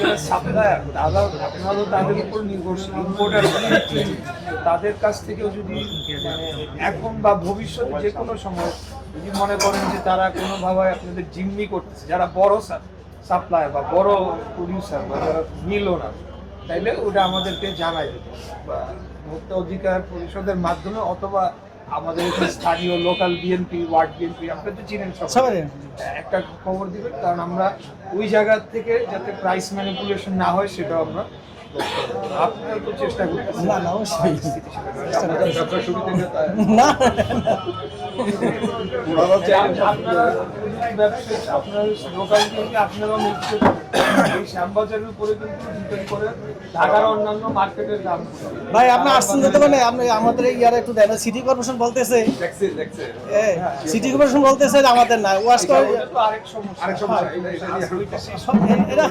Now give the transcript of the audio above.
যারা সাপ্লায়ার আপনারাও তাদের উপর নির্ভরশীল, ইম্পোর্টার, তাদের কাছ থেকেও যদি মানে এখন বা ভবিষ্যতে যে কোনো সময় যদি মনে করেন যে তারা কোনোভাবে আপনাদের জিম্মি করতেছে, যারা বড় সাপ্লায়ার বা বড় প্রডিউসার বা যারা মিল ওনার, তাইলে ওটা আমাদেরকে জানাই দেবে বা ভোক্তা অধিকার পরিষদের মাধ্যমে, অথবা আমাদের এখানে স্থানীয় লোকাল বিএনপি, ওয়ার্ড বিএনপি, আপনারা তো চিনেন সবাই, একটা খবর দিবেন, কারণ আমরা ওই জায়গা থেকে যাতে প্রাইস ম্যানিপুলেশন না হয় সেটাও আমরা আপনারা তো চেষ্টা করতেছেন। না, অবশ্যই। না, আপনারা লোকাল বিএনপি আপনারাও নিশ্চয় এই শ্যামবাজারের উপরে কিন্তু ডিপেন্ড করে ঢাকার অন্যান্য মার্কেটের দাম। ভাই আপনি আসছেন যেতে মানে আপনি আমাদের এই ইয়ার একটু দেন, সিটি কর্পোরেশন বলতেছে, সিটি কর্পোরেশন বলতেছে যে আমাদের না ওয়াশ করে আরেক সমস্যা, এটা